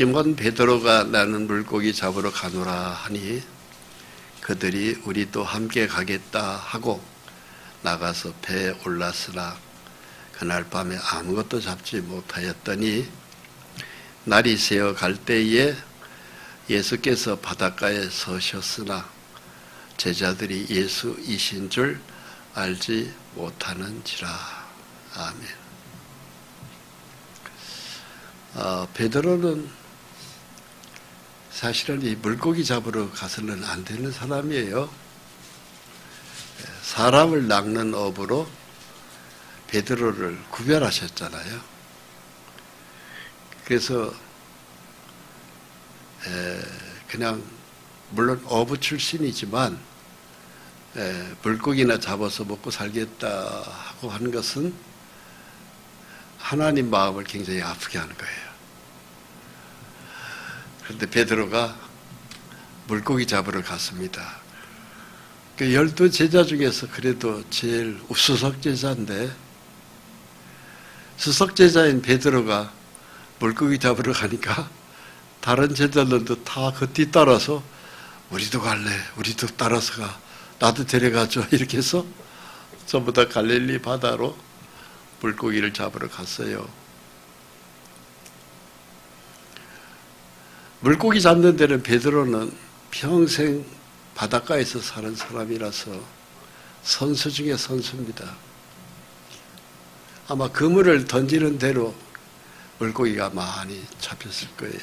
시몬 베드로가 나는 물고기 잡으러 가노라 하니 그들이 우리도 함께 가겠다 하고 나가서 배에 올랐으나 그날 밤에 아무것도 잡지 못하였더니 날이 새어 갈 때에 예수께서 바닷가에 서셨으나 제자들이 예수이신 줄 알지 못하는지라. 아멘. 베드로는 사실은 이 물고기 잡으러 가서는 안 되는 사람이에요. 사람을 낚는 업으로 베드로를 구별하셨잖아요. 그래서 그냥 물론 어부 출신이지만 물고기나 잡아서 먹고 살겠다 하고 하는 것은 하나님 마음을 굉장히 아프게 하는 거예요. 그런데 베드로가 물고기 잡으러 갔습니다. 그 12제자 중에서 그래도 제일 수석제자인데 수석제자인 베드로가 물고기 잡으러 가니까 다른 제자들도 다 그 뒤따라서 우리도 갈래, 우리도 따라서 가, 나도 데려가줘 이렇게 해서 전부 다 갈릴리 바다로 물고기를 잡으러 갔어요. 물고기 잡는 데는 베드로는 평생 바닷가에서 사는 사람이라서 선수 중에 선수입니다. 아마 그물을 던지는 대로 물고기가 많이 잡혔을 거예요.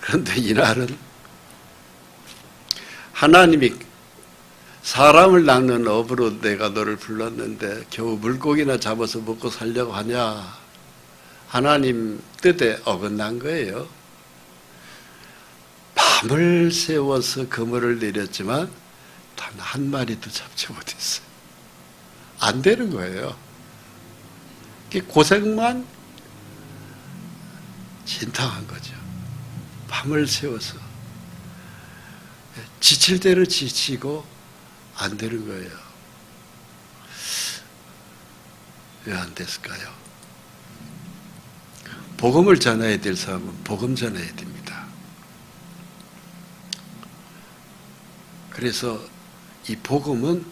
그런데 이날은 하나님이 사람을 낚는 업으로 내가 너를 불렀는데 겨우 물고기나 잡아서 먹고 살려고 하냐. 하나님 뜻에 어긋난 거예요. 밤을 새워서 그물을 내렸지만 단 한 마리도 잡지 못했어요. 안 되는 거예요. 고생만 진탕한 거죠. 밤을 새워서 지칠 대로 지치고 안 되는 거예요. 왜 안 됐을까요? 복음을 전해야 될 사람은 복음 전해야 됩니다. 그래서 이 복음은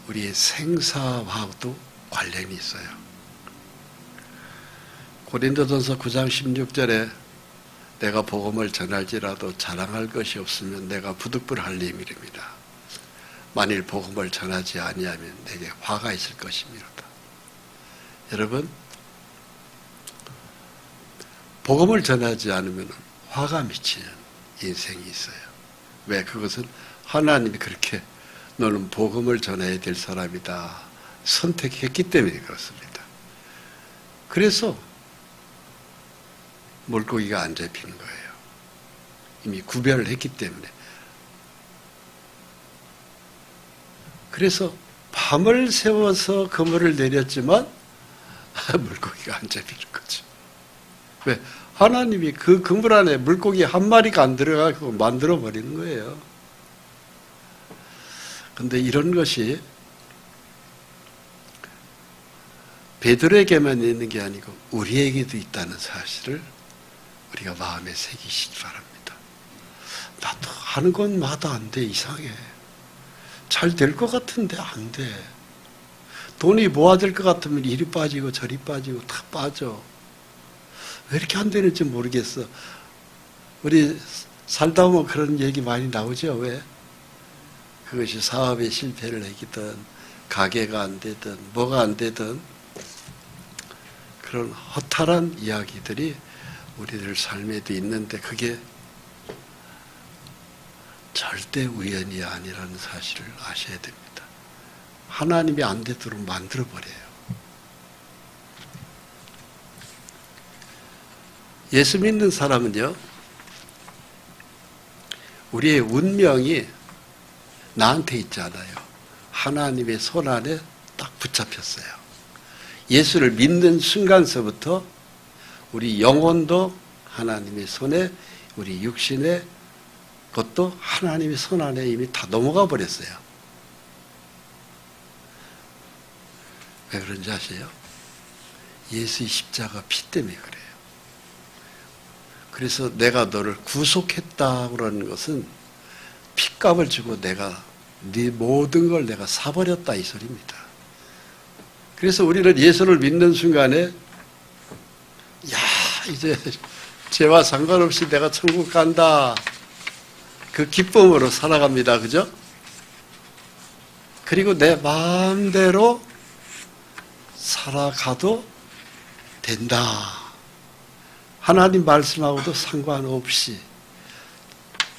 우리의 생사와도 관련이 있어요. 고린도전서 9장 16절에 내가 복음을 전할지라도 자랑할 것이 없으면 내가 부득불할 님이랍니다. 만일 복음을 전하지 아니하면 내게 화가 있을 것입니다. 여러분, 복음을 전하지 않으면 화가 미치는 인생이 있어요. 왜? 그것은 하나님이 그렇게 너는 복음을 전해야 될 사람이다 선택했기 때문에 그렇습니다. 그래서 물고기가 안 잡히는 거예요. 이미 구별을 했기 때문에. 그래서 밤을 새워서 그물을 내렸지만 물고기가 안 잡히는 거죠. 왜? 하나님이 그 그물 안에 물고기 한 마리가 안 들어가고 만들어 버리는 거예요. 그런데 이런 것이 베드로에게만 있는 게 아니고 우리에게도 있다는 사실을 우리가 마음에 새기시기 바랍니다. 나도 하는 건마다 안 돼. 이상해. 잘 될 것 같은데 안 돼. 돈이 모아질 것 같으면 이리 빠지고 저리 빠지고 다 빠져. 왜 이렇게 안 되는지 모르겠어. 우리 살다 보면 그런 얘기 많이 나오죠. 왜? 그것이 사업에 실패를 하기든 가게가 안 되든 뭐가 안 되든 그런 허탈한 이야기들이 우리들 삶에도 있는데 그게 절대 우연이 아니라는 사실을 아셔야 됩니다. 하나님이 안 되도록 만들어버려요. 예수 믿는 사람은요, 우리의 운명이 나한테 있지 않아요. 하나님의 손 안에 딱 붙잡혔어요. 예수를 믿는 순간서부터 우리 영혼도 하나님의 손에, 우리 육신의 것도 하나님의 손 안에 이미 다 넘어가 버렸어요. 왜 그런지 아세요? 예수의 십자가 피 때문에 그래요. 그래서 내가 너를 구속했다 그러는 것은 핏값을 주고 내가 네 모든 걸 내가 사버렸다 이 소리입니다. 그래서 우리는 예수를 믿는 순간에 야 이제 죄와 상관없이 내가 천국 간다 그 기쁨으로 살아갑니다. 그죠? 그리고 내 마음대로 살아가도 된다. 하나님 말씀하고도 상관없이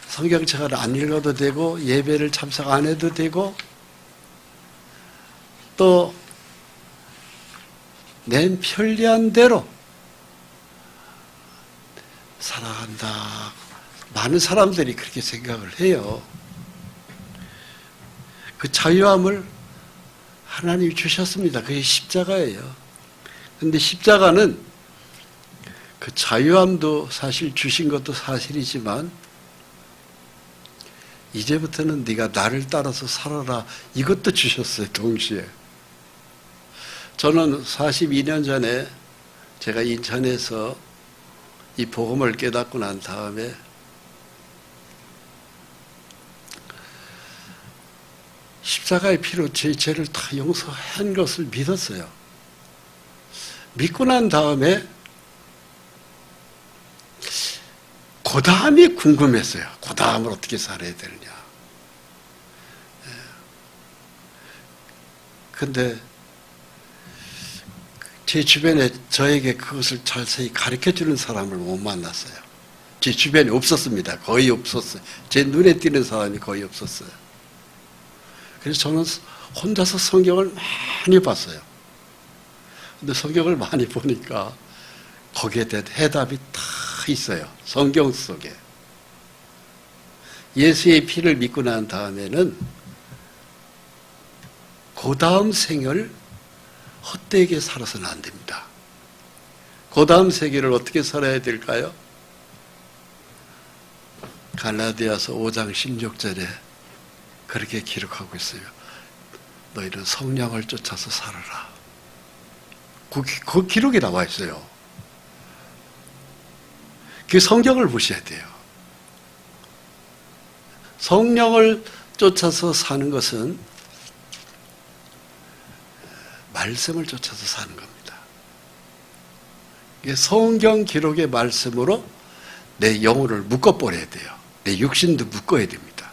성경책을 안 읽어도 되고 예배를 참석 안 해도 되고 또 내 편리한 대로 살아간다. 많은 사람들이 그렇게 생각을 해요. 그 자유함을 하나님이 주셨습니다. 그게 십자가예요. 그런데 십자가는 그 자유함도 사실 주신 것도 사실이지만 이제부터는 네가 나를 따라서 살아라 이것도 주셨어요. 동시에. 저는 42년 전에 제가 인천에서 이 복음을 깨닫고 난 다음에 십자가의 피로 제 죄를 다 용서한 것을 믿었어요. 믿고 난 다음에 그 다음이 궁금했어요. 그 다음을 어떻게 살아야 되느냐. 그런데 제 주변에 저에게 그것을 자세히 가르쳐주는 사람을 못 만났어요. 제 주변에 없었습니다. 거의 없었어요. 제 눈에 띄는 사람이 거의 없었어요. 그래서 저는 혼자서 성경을 많이 봤어요. 근데 성경을 많이 보니까 거기에 대한 해답이 다 있어요. 성경 속에. 예수의 피를 믿고 난 다음에는 그 다음 생을 헛되게 살아서는 안 됩니다. 그 다음 세계를 어떻게 살아야 될까요? 갈라디아서 5장 16절에 그렇게 기록하고 있어요. 너희는 성령을 쫓아서 살아라. 그 기록이 나와 있어요. 그 성경을 보셔야 돼요. 성령을 쫓아서 사는 것은 말씀을 쫓아서 사는 겁니다. 성경 기록의 말씀으로 내 영혼을 묶어버려야 돼요. 내 육신도 묶어야 됩니다.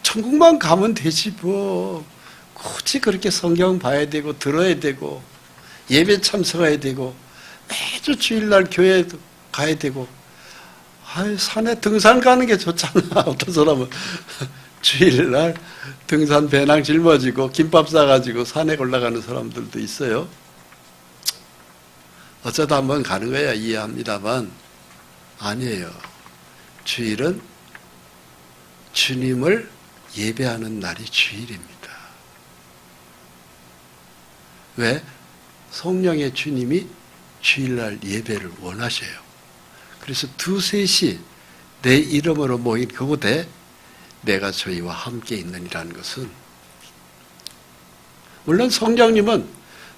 천국만 가면 되지 뭐. 굳이 그렇게 성경 봐야 되고 들어야 되고 예배 참석해야 되고 매주 주일날 교회 가야 되고 산에 등산 가는 게 좋잖아. 어떤 사람은 주일날 등산 배낭 짊어지고 김밥 싸가지고 산에 올라가는 사람들도 있어요. 어쩌다 한번 가는 거야 이해합니다만 아니에요. 주일은 주님을 예배하는 날이 주일입니다. 왜? 성령의 주님이 주일날 예배를 원하셔요. 그래서 2, 3시 내 이름으로 모인 그곳에 내가 저희와 함께 있느니라는 것은 물론 성령님은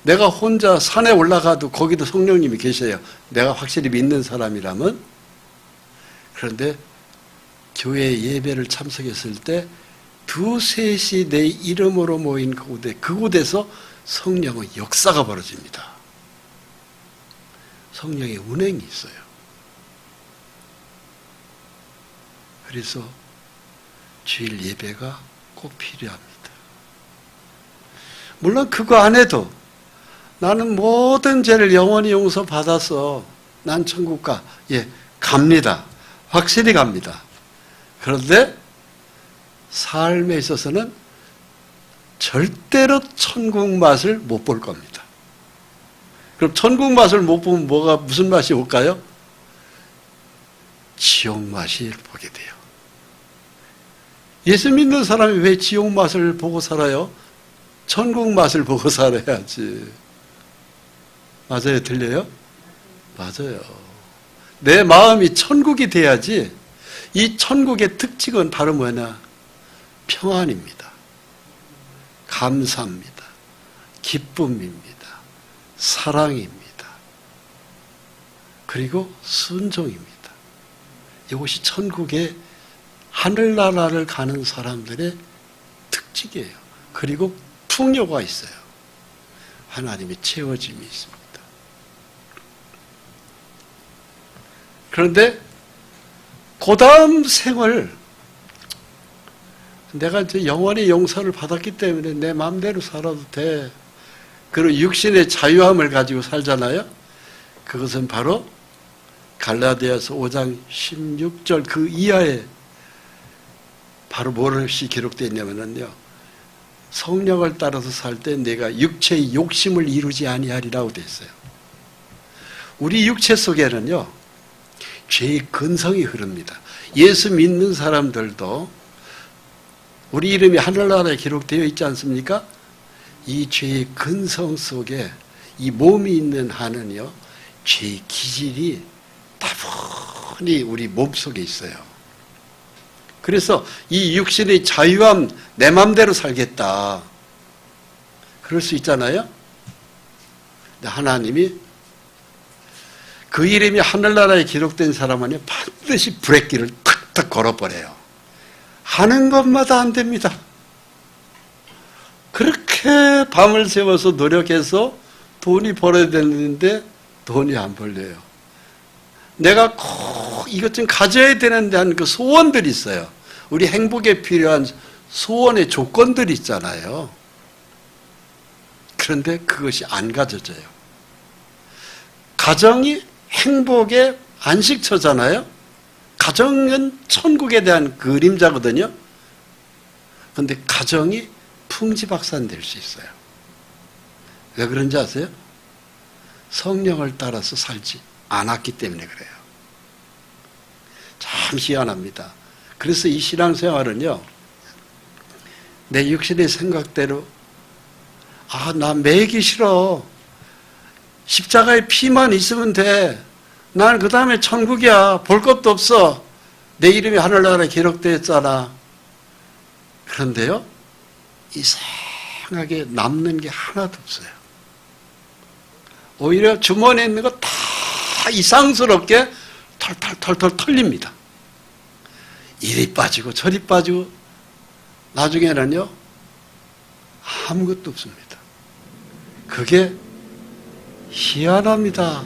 내가 혼자 산에 올라가도 거기도 성령님이 계셔요. 내가 확실히 믿는 사람이라면. 그런데 교회 예배를 참석했을 때 2, 3시 내 이름으로 모인 그곳에서 성령의 역사가 벌어집니다. 성령의 운행이 있어요. 그래서 주일 예배가 꼭 필요합니다. 물론 그거 안 해도 나는 모든 죄를 영원히 용서받아서 난 천국 가. 갑니다. 확실히 갑니다. 그런데 삶에 있어서는 절대로 천국 맛을 못 볼 겁니다. 그럼 천국 맛을 못 보면 무슨 맛이 올까요? 지옥 맛이 보게 돼요. 예수 믿는 사람이 왜 지옥 맛을 보고 살아요? 천국 맛을 보고 살아야지. 맞아요? 들려요? 맞아요. 내 마음이 천국이 돼야지. 이 천국의 특징은 바로 뭐냐? 평안입니다. 감사입니다. 기쁨입니다. 사랑입니다. 그리고 순종입니다. 이것이 천국의 하늘나라를 가는 사람들의 특징이에요. 그리고 풍요가 있어요. 하나님의 채워짐이 있습니다. 그런데 그 다음 생을 내가 이제 영원히 용서를 받았기 때문에 내 마음대로 살아도 돼. 그리고 육신의 자유함을 가지고 살잖아요. 그것은 바로 갈라디아서 5장 16절 그 이하에 바로 무엇이 기록되어 있냐면요. 성령을 따라서 살 때 내가 육체의 욕심을 이루지 아니하리라고 되어 있어요. 우리 육체 속에는요. 죄의 근성이 흐릅니다. 예수 믿는 사람들도 우리 이름이 하늘나라에 기록되어 있지 않습니까? 이 죄의 근성 속에 이 몸이 있는 한은요. 죄의 기질이 다분히 우리 몸속에 있어요. 그래서 이 육신의 자유함 내 맘대로 살겠다. 그럴 수 있잖아요. 근데 하나님이 그 이름이 하늘나라에 기록된 사람은 반드시 브레이크를 탁탁 걸어버려요. 하는 것마다 안 됩니다. 그렇게 밤을 새워서 노력해서 돈이 벌어야 되는데 돈이 안 벌려요. 내가 꼭 이것 좀 가져야 되는데 하는 그 소원들이 있어요. 우리 행복에 필요한 소원의 조건들이 있잖아요. 그런데 그것이 안 가져져요. 가정이 행복의 안식처잖아요. 가정은 천국에 대한 그림자거든요. 그런데 가정이 풍지박산될 수 있어요. 왜 그런지 아세요? 성령을 따라서 살지 않았기 때문에 그래요. 참 희한합니다. 그래서 이 신앙생활은요. 내 육신의 생각대로 나 매기 싫어. 십자가의 피만 있으면 돼. 난 그 다음에 천국이야. 볼 것도 없어. 내 이름이 하늘나라에 기록되어 있잖아. 그런데요. 이상하게 남는 게 하나도 없어요. 오히려 주머니에 있는 거 다 이상스럽게 털털털털 털립니다. 이리 빠지고 저리 빠지고 나중에는요. 아무것도 없습니다. 그게 희한합니다.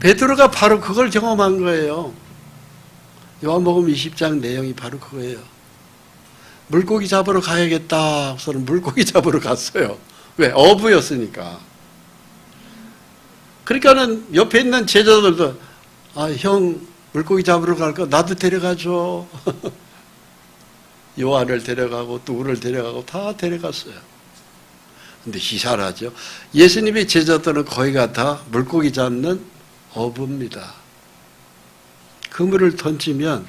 베드로가 바로 그걸 경험한 거예요. 요한복음 20장 내용이 바로 그거예요. 물고기 잡으러 가야겠다. 저는 물고기 잡으러 갔어요. 왜? 어부였으니까. 그러니까는 옆에 있는 제자들도 형 물고기 잡으러 갈까? 나도 데려가줘. 요한을 데려가고 누구를 데려가고 다 데려갔어요. 근데 희한하죠. 예수님의 제자들은 거기가 다 물고기 잡는 어부입니다. 그물을 던지면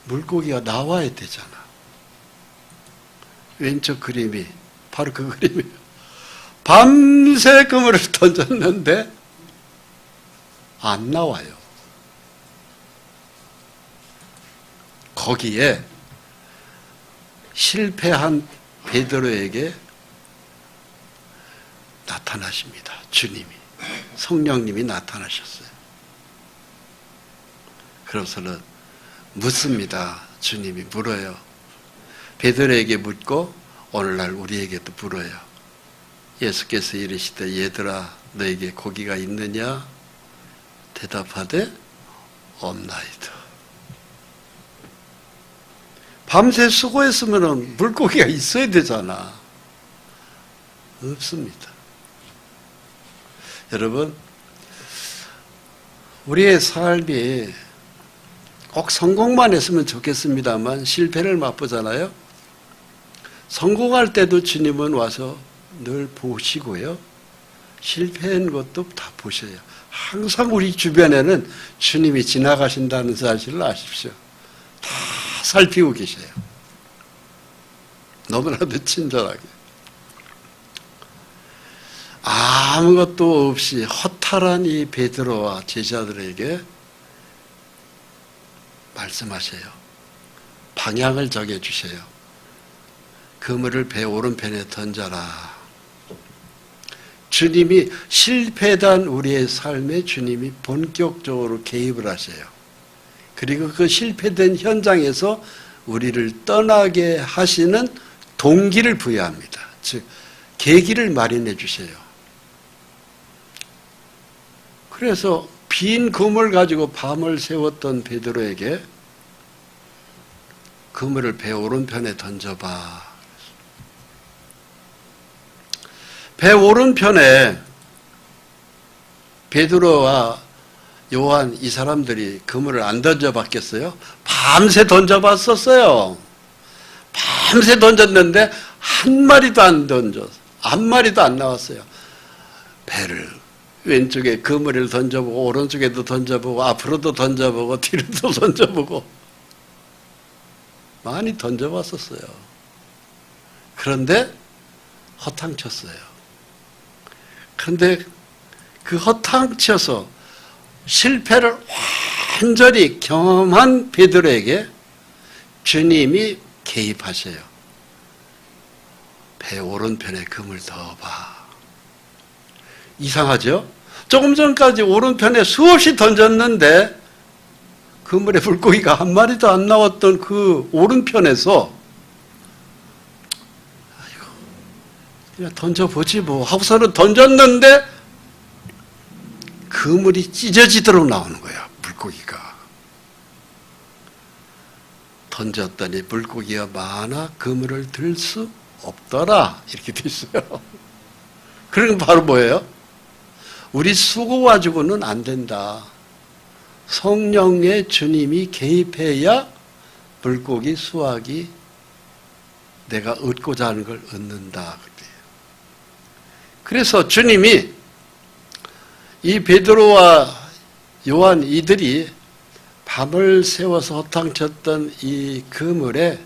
물고기가 나와야 되잖아. 왼쪽 그림이 바로 그 그림이에요. 밤새 그물을 던졌는데 안 나와요. 거기에 실패한 베드로에게 나타나십니다. 주님이. 성령님이 나타나셨어요. 그래서는 묻습니다. 주님이 물어요. 베드로에게 묻고 오늘날 우리에게도 물어요. 예수께서 이르시되 얘들아 너에게 고기가 있느냐? 대답하되 없나이다. 밤새 수고했으면 물고기가 있어야 되잖아. 없습니다. 여러분, 우리의 삶이 꼭 성공만 했으면 좋겠습니다만 실패를 맛보잖아요. 성공할 때도 주님은 와서 늘 보시고요. 실패한 것도 다 보셔요. 항상 우리 주변에는 주님이 지나가신다는 사실을 아십시오. 다 살피고 계셔요. 너무나도 친절하게. 아무것도 없이 허탈한 이 베드로와 제자들에게 말씀하셔요. 방향을 정해주셔요. 그물을 배 오른편에 던져라. 주님이 실패한 우리의 삶에 주님이 본격적으로 개입을 하세요. 그리고 그 실패된 현장에서 우리를 떠나게 하시는 동기를 부여합니다. 즉 계기를 마련해 주세요. 그래서 빈 그물 가지고 밤을 새웠던 베드로에게 그물을 배 오른편에 던져봐. 배 오른편에 베드로와 요한 이 사람들이 그물을 안 던져봤겠어요? 밤새 던져봤었어요. 밤새 던졌는데 한 마리도 안 나왔어요. 배를 왼쪽에 그물을 던져보고 오른쪽에도 던져보고 앞으로도 던져보고 뒤로도 던져보고 많이 던져봤었어요. 그런데 허탕쳤어요. 그런데 그 허탕쳐서 실패를 완전히 경험한 베드로에게 주님이 개입하세요. 배 오른편에 그물 넣어봐. 이상하죠? 조금 전까지 오른편에 수없이 던졌는데 그물에 물고기가 한 마리도 안 나왔던 그 오른편에서 아이고 그냥 던져보지 뭐 하고서는 던졌는데 그물이 찢어지도록 나오는 거야. 물고기가. 던졌더니 물고기가 많아 그물을 들 수 없더라. 이렇게 돼 있어요. 그런 건 바로 뭐예요? 우리 수고 가지고는 안 된다. 성령의 주님이 개입해야 물고기 수확이 내가 얻고자 하는 걸 얻는다. 그래서 주님이 이 베드로와 요한 이들이 밤을 새워서 허탕쳤던 이 그물에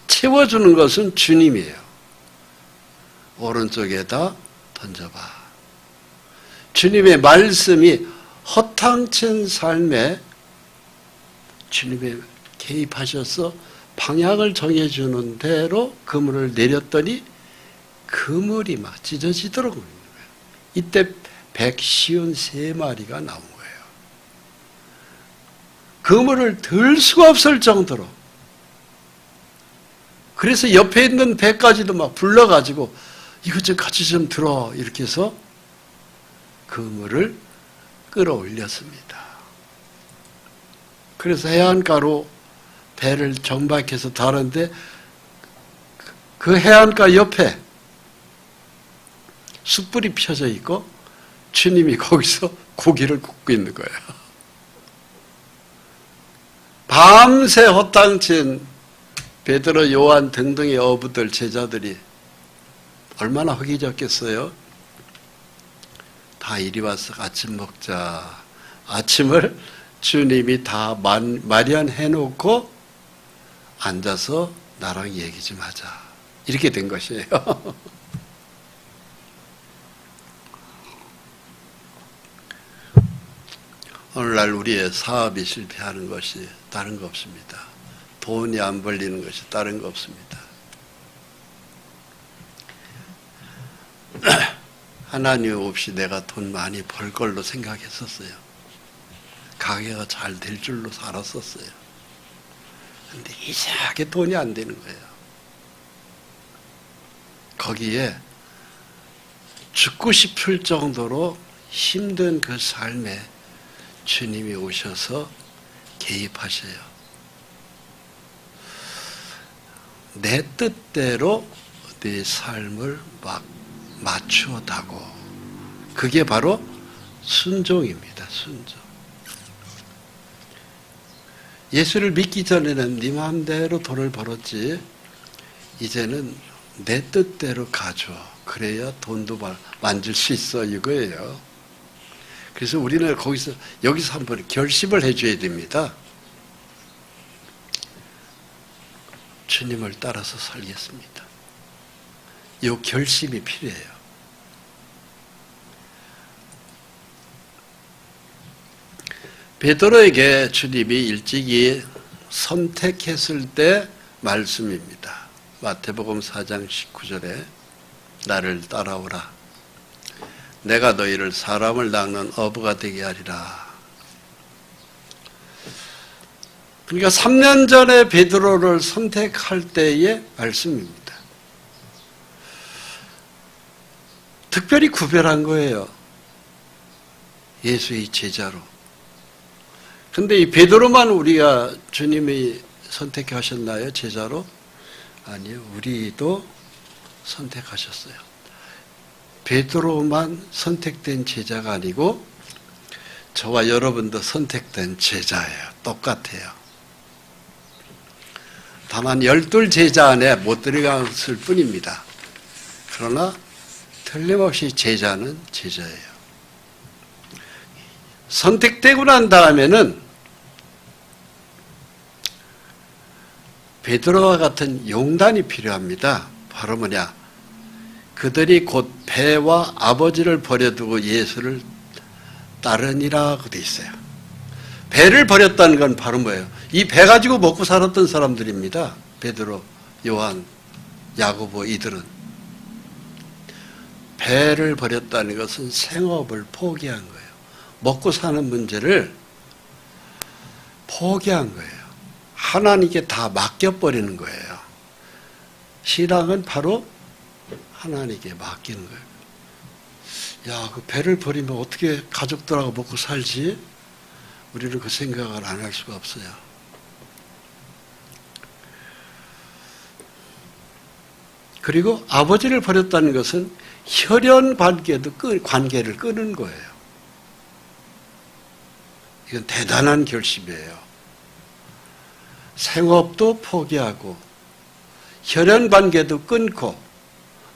채워주는 것은 주님이에요. 오른쪽에다 던져봐. 주님의 말씀이 허탕친 삶에 주님의 개입하셔서 방향을 정해주는 대로 그물을 내렸더니 그물이 막 찢어지도록 그러는 거예요. 이때 153마리가 나온 거예요. 그물을 들 수가 없을 정도로. 그래서 옆에 있는 배까지도 막 불러가지고 이것 좀 같이 좀 들어 이렇게 해서 그물을 끌어올렸습니다. 그래서 해안가로 배를 정박해서 다는데 그 해안가 옆에 숯불이 펴져 있고 주님이 거기서 고기를 굽고 있는 거예요. 밤새 허탕친 베드로, 요한 등등의 어부들, 제자들이 얼마나 허기졌겠어요? 다 이리 와서 아침 먹자. 아침을 주님이 다 마련해 놓고 앉아서 나랑 얘기 좀 하자. 이렇게 된 것이에요. 오늘날 우리의 사업이 실패하는 것이 다른 거 없습니다. 돈이 안 벌리는 것이 다른 거 없습니다. 하나님 없이 내가 돈 많이 벌 걸로 생각했었어요. 가게가 잘 될 줄로 알았었어요. 그런데 이상하게 돈이 안 되는 거예요. 거기에 죽고 싶을 정도로 힘든 그 삶에 주님이 오셔서 개입하셔요. 내 뜻대로 네 삶을 막 맞추어다고. 그게 바로 순종입니다. 순종. 예수를 믿기 전에는 네 마음대로 돈을 벌었지 이제는 내 뜻대로 가져. 그래야 돈도 만질 수 있어 이거예요. 그래서 우리는 여기서 한번 결심을 해줘야 됩니다. 주님을 따라서 살겠습니다. 이 결심이 필요해요. 베드로에게 주님이 일찍이 선택했을 때 말씀입니다. 마태복음 4장 19절에 나를 따라오라. 내가 너희를 사람을 낚는 어부가 되게 하리라. 그러니까 3년 전에 베드로를 선택할 때의 말씀입니다. 특별히 구별한 거예요. 예수의 제자로. 근데 이 베드로만 우리가 주님이 선택하셨나요? 제자로? 아니요. 우리도 선택하셨어요. 베드로만 선택된 제자가 아니고 저와 여러분도 선택된 제자예요. 똑같아요. 다만 12 제자 안에 못 들어갔을 뿐입니다. 그러나 틀림없이 제자는 제자예요. 선택되고 난 다음에는 베드로와 같은 용단이 필요합니다. 바로 뭐냐? 그들이 곧 배와 아버지를 버려두고 예수를 따르니라고 돼 있어요. 배를 버렸다는 건 바로 뭐예요? 이 배 가지고 먹고 살았던 사람들입니다. 베드로, 요한, 야고보 이들은. 배를 버렸다는 것은 생업을 포기한 거예요. 먹고 사는 문제를 포기한 거예요. 하나님께 다 맡겨버리는 거예요. 신앙은 바로 하나님께 맡기는 거예요. 야, 그 배를 버리면 어떻게 가족들하고 먹고 살지? 우리는 그 생각을 안 할 수가 없어요. 그리고 아버지를 버렸다는 것은 혈연 관계를 끊은 거예요. 이건 대단한 결심이에요. 생업도 포기하고 혈연 관계도 끊고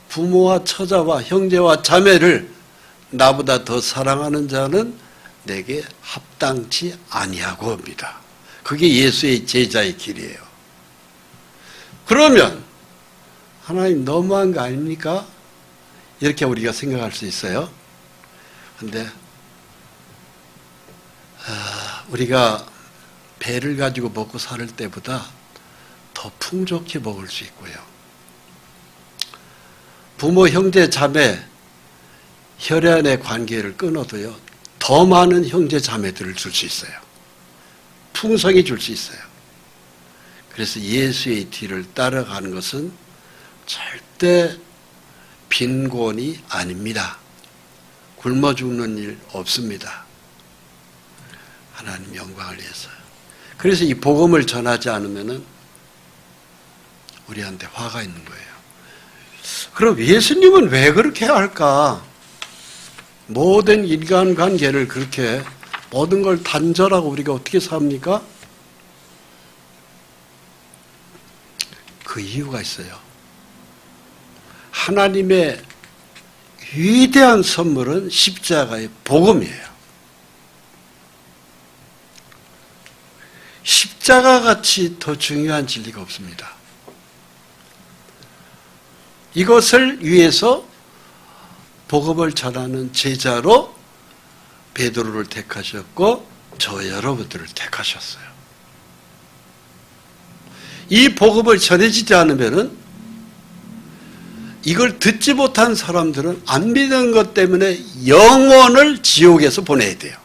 부모와 처자와 형제와 자매를 나보다 더 사랑하는 자는 내게 합당치 아니하고 합니다. 그게 예수의 제자의 길이에요. 그러면 하나님 너무한 거 아닙니까? 이렇게 우리가 생각할 수 있어요. 그런데 우리가 배를 가지고 먹고 살 때보다 더 풍족히 먹을 수 있고요. 부모, 형제, 자매, 혈연의 관계를 끊어도요, 더 많은 형제, 자매들을 줄 수 있어요. 풍성히 줄 수 있어요. 그래서 예수의 뒤를 따라가는 것은 절대 빈곤이 아닙니다. 굶어 죽는 일 없습니다. 하나님 영광을 위해서요. 그래서 이 복음을 전하지 않으면은 우리한테 화가 있는 거예요. 그럼 예수님은 왜 그렇게 할까? 모든 인간관계를 그렇게 모든 걸 단절하고 우리가 어떻게 삽니까? 그 이유가 있어요. 하나님의 위대한 선물은 십자가의 복음이에요. 십자가같이 더 중요한 진리가 없습니다. 이것을 위해서 복음을 전하는 제자로 베드로를 택하셨고 저 여러분들을 택하셨어요. 이 복음을 전해지지 않으면은 이걸 듣지 못한 사람들은 안 믿는 것 때문에 영혼을 지옥에서 보내야 돼요.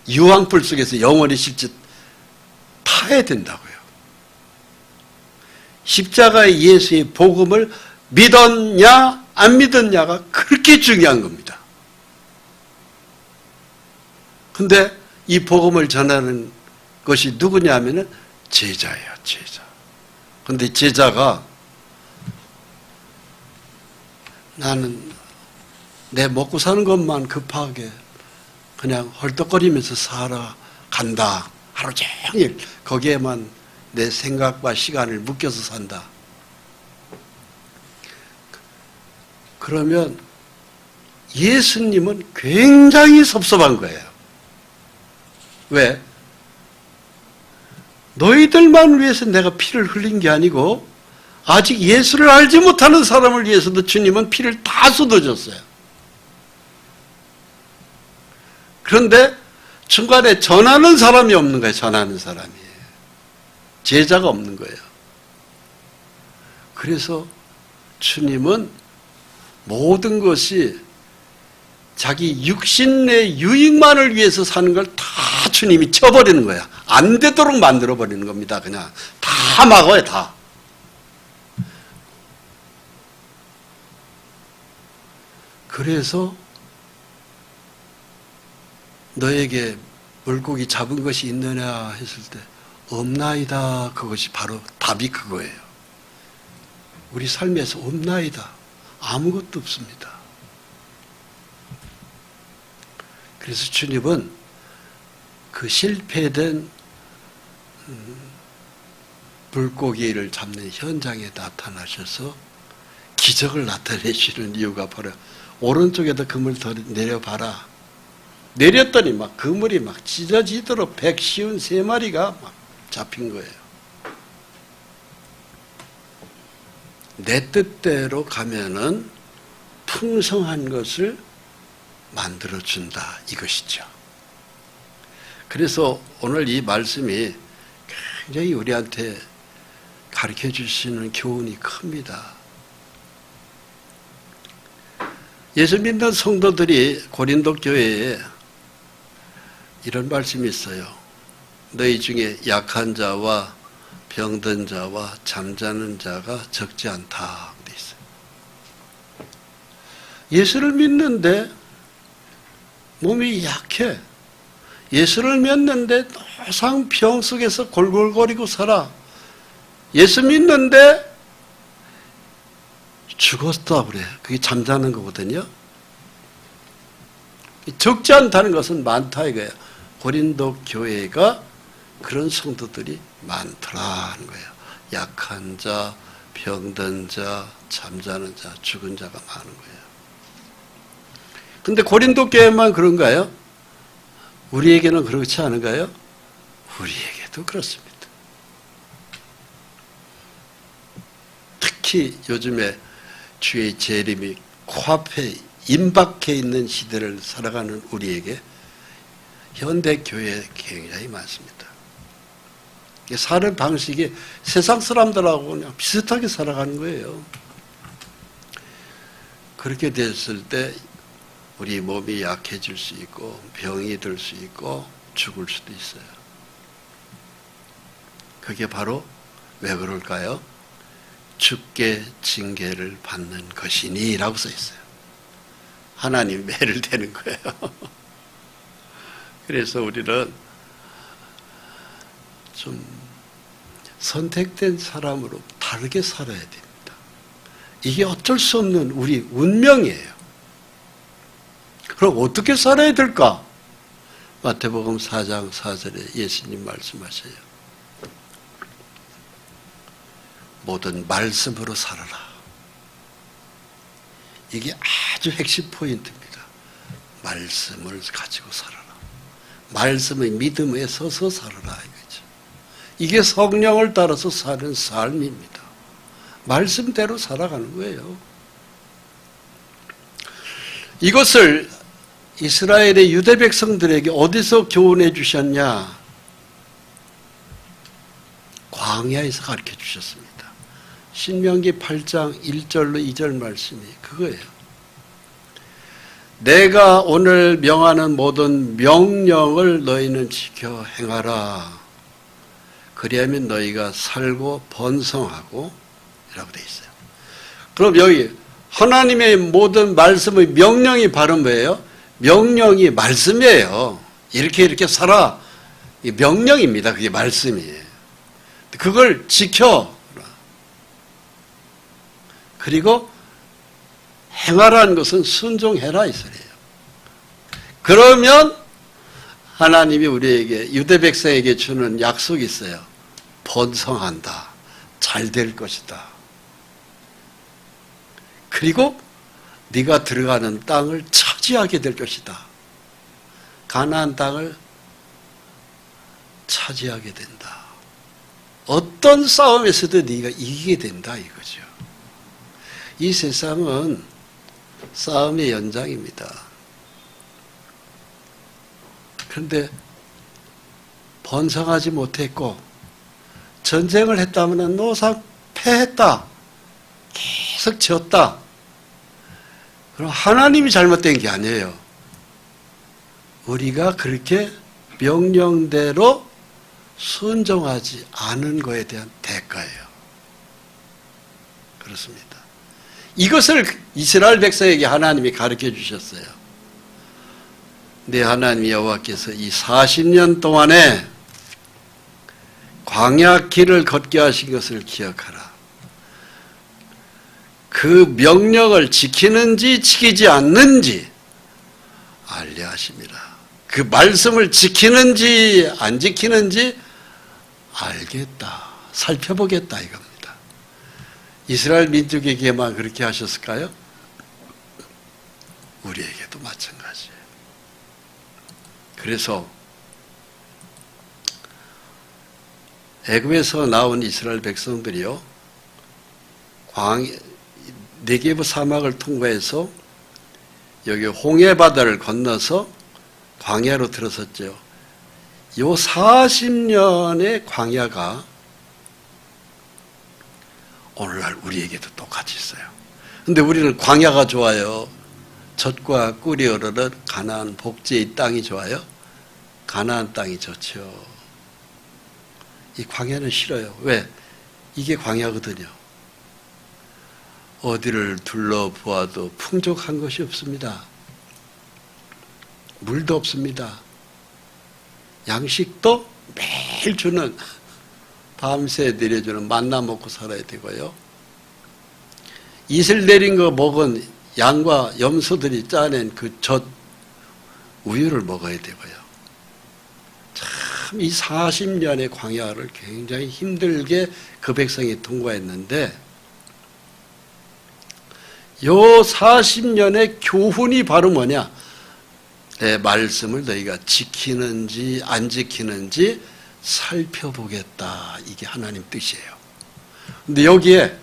유황불 속에서 영혼이 실제 타야 된다고요. 십자가의 예수의 복음을 믿었냐 안 믿었냐가 그렇게 중요한 겁니다. 근데 이 복음을 전하는 것이 누구냐면은 제자예요, 제자. 근데 제자가 나는 내 먹고 사는 것만 급하게 그냥 헐떡거리면서 살아간다. 하루 종일 거기에만 내 생각과 시간을 묶여서 산다. 그러면 예수님은 굉장히 섭섭한 거예요. 왜? 너희들만 위해서 내가 피를 흘린 게 아니고 아직 예수를 알지 못하는 사람을 위해서도 주님은 피를 다 쏟아줬어요. 그런데 중간에 전하는 사람이 없는 거예요. 전하는 사람이. 제자가 없는 거예요. 그래서 주님은 모든 것이 자기 육신의 유익만을 위해서 사는 걸 다 주님이 쳐버리는 거야. 안 되도록 만들어버리는 겁니다. 그냥 다 막아요. 다. 그래서 너에게 물고기 잡은 것이 있느냐 했을 때 없나이다. 그것이 바로 답이 그거예요. 우리 삶에서 없나이다. 아무것도 없습니다. 그래서 주님은 그 실패된 물고기를 잡는 현장에 나타나셔서 기적을 나타내시는 이유가 바로 오른쪽에다 그물 더 내려봐라. 내렸더니 막 그물이 막 찢어지도록 153마리가 막 잡힌 거예요. 내 뜻대로 가면은 풍성한 것을 만들어준다 이것이죠. 그래서 오늘 이 말씀이 굉장히 우리한테 가르쳐 주시는 교훈이 큽니다. 예수 믿는 성도들이 고린도 교회에 이런 말씀이 있어요. 너희 중에 약한 자와 병든 자와 잠자는 자가 적지 않다. 돼 있어요. 예수를 믿는데 몸이 약해. 예수를 믿는데 항상 병 속에서 골골거리고 살아. 예수 믿는데 죽었다 그래. 그게 잠자는 거거든요. 적지 않다는 것은 많다 이거예요. 고린도 교회가 그런 성도들이 많더라는 거예요. 약한 자, 병든 자, 잠자는 자, 죽은 자가 많은 거예요. 근데 고린도 교회만 그런가요? 우리에게는 그렇지 않은가요? 우리에게도 그렇습니다. 특히 요즘에 주의 재림이 코앞에 임박해 있는 시대를 살아가는 우리에게 현대교회에 굉장히 많습니다. 사는 방식이 세상 사람들하고 그냥 비슷하게 살아가는 거예요. 그렇게 됐을 때 우리 몸이 약해질 수 있고 병이 들 수 있고 죽을 수도 있어요. 그게 바로 왜 그럴까요? 죽게 징계를 받는 것이니 라고 써 있어요. 하나님이 매를 대는 거예요. 그래서 우리는 좀 선택된 사람으로 다르게 살아야 됩니다. 이게 어쩔 수 없는 우리 운명이에요. 그럼 어떻게 살아야 될까? 마태복음 4장 4절에 예수님 말씀하셔요. 모든 말씀으로 살아라. 이게 아주 핵심 포인트입니다. 말씀을 가지고 살아라. 말씀의 믿음에 서서 살아라 이거죠. 이게 성령을 따라서 사는 삶입니다. 말씀대로 살아가는 거예요. 이것을 이스라엘의 유대 백성들에게 어디서 교훈해 주셨냐? 광야에서 가르쳐 주셨습니다. 신명기 8장 1절로 2절 말씀이 그거예요. 내가 오늘 명하는 모든 명령을 너희는 지켜 행하라. 그리하면 너희가 살고 번성하고 이라고 되어 있어요. 그럼 여기 하나님의 모든 말씀의 명령이 바로 뭐예요? 명령이 말씀이에요. 이렇게 살아. 이 명령입니다. 그게 말씀이에요. 그걸 지켜. 그리고 행하라는 것은 순종해라 이 소리예요. 그러면 하나님이 우리에게 유대 백성에게 주는 약속이 있어요. 번성한다. 잘 될 것이다. 그리고 네가 들어가는 땅을 차지하게 될 것이다. 가나안 땅을 차지하게 된다. 어떤 싸움에서도 네가 이기게 된다 이거죠. 이 세상은 싸움의 연장입니다. 그런데 번성하지 못했고 전쟁을 했다면 노상 패했다. 계속 졌다. 그럼 하나님이 잘못된 게 아니에요. 우리가 그렇게 명령대로 순종하지 않은 것에 대한 대가예요. 그렇습니다. 이것을 이스라엘 백성에게 하나님이 가르쳐 주셨어요. 내 하나님 여호와께서 이 40년 동안에 광야 길을 걷게 하신 것을 기억하라. 그 명령을 지키는지 지키지 않는지 알려 하심이라. 그 말씀을 지키는지 안 지키는지 알겠다, 살펴보겠다 이겁니다. 이스라엘 민족에게만 그렇게 하셨을까요? 우리에게도 마찬가지예요. 그래서 애굽에서 나온 이스라엘 백성들이요, 네게브 사막을 통과해서 여기 홍해 바다를 건너서 광야로 들어섰죠. 요 40년의 광야가 오늘날 우리에게도 똑같이 있어요. 근데 우리는 광야가 좋아요? 젖과 꿀이 흐르는 가나안 복지의 땅이 좋아요? 가나안 땅이 좋죠. 이 광야는 싫어요. 왜? 이게 광야거든요. 어디를 둘러보아도 풍족한 것이 없습니다. 물도 없습니다. 양식도 매일 주는, 밤새 내려주는 만나 먹고 살아야 되고요. 이슬 내린 거 먹은 양과 염소들이 짜낸 그 젖, 우유를 먹어야 되고요. 참 이 40년의 광야를 굉장히 힘들게 그 백성이 통과했는데, 요 40년의 교훈이 바로 뭐냐? 내 말씀을 너희가 지키는지 안 지키는지 살펴보겠다. 이게 하나님 뜻이에요. 근데 여기에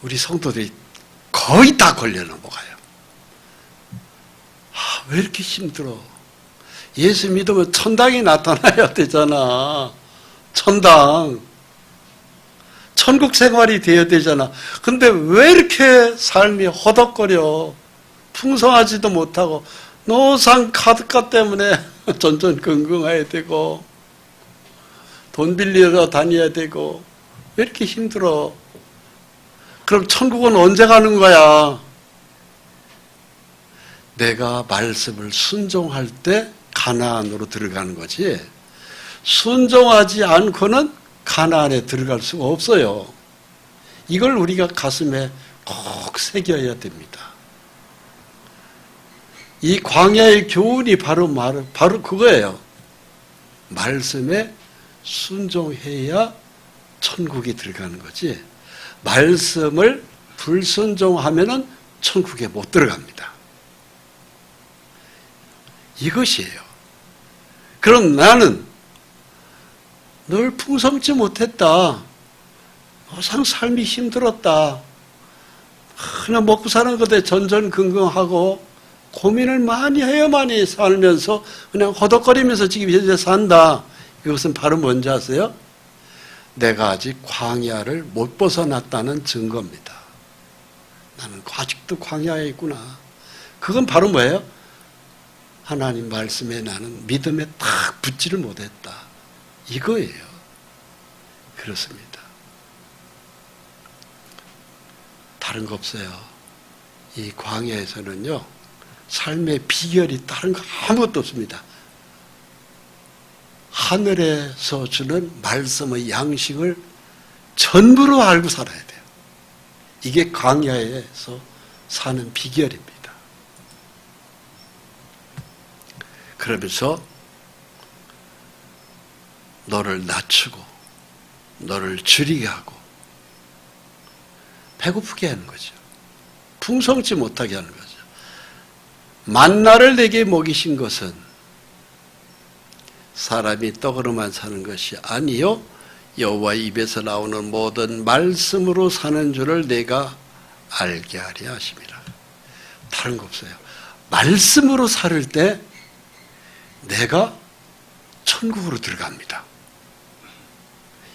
우리 성도들이 거의 다 걸려 넘어가요. 왜 이렇게 힘들어? 예수 믿으면 천당이 나타나야 되잖아. 천당. 천국 생활이 되어야 되잖아. 근데 왜 이렇게 삶이 허덕거려? 풍성하지도 못하고 노상 카드값 때문에 전전긍긍해야 되고 돈 빌리러 다녀야 되고 왜 이렇게 힘들어? 그럼 천국은 언제 가는 거야? 내가 말씀을 순종할 때 가나안으로 들어가는 거지, 순종하지 않고는 가나안에 들어갈 수가 없어요. 이걸 우리가 가슴에 꼭 새겨야 됩니다. 이 광야의 교훈이 바로 그거예요. 말씀에 순종해야 천국에 들어가는 거지, 말씀을 불순종하면은 천국에 못 들어갑니다. 이것이에요. 그럼 나는 늘 풍성치 못했다. 항상 삶이 힘들었다. 그냥 먹고 사는 것에 전전긍긍하고 고민을 많이 해야만이 살면서 그냥 허덕거리면서 지금 현재 산다. 이것은 바로 뭔지 아세요? 내가 아직 광야를 못 벗어났다는 증거입니다. 나는 아직도 광야에 있구나. 그건 바로 뭐예요? 하나님 말씀에 나는 믿음에 딱 붙지를 못했다. 이거예요. 그렇습니다. 다른 거 없어요. 이 광야에서는요, 삶의 비결이 다른 거 아무것도 없습니다. 하늘에서 주는 말씀의 양식을 전부로 알고 살아야 돼요. 이게 광야에서 사는 비결입니다. 그러면서 너를 낮추고 너를 줄이게 하고 배고프게 하는 거죠. 풍성치 못하게 하는 거죠. 만나를 내게 먹이신 것은 사람이 떡으로만 사는 것이 아니요 여호와 입에서 나오는 모든 말씀으로 사는 줄을 내가 알게 하려 하심이라. 다른 거 없어요. 말씀으로 살을 때 내가 천국으로 들어갑니다.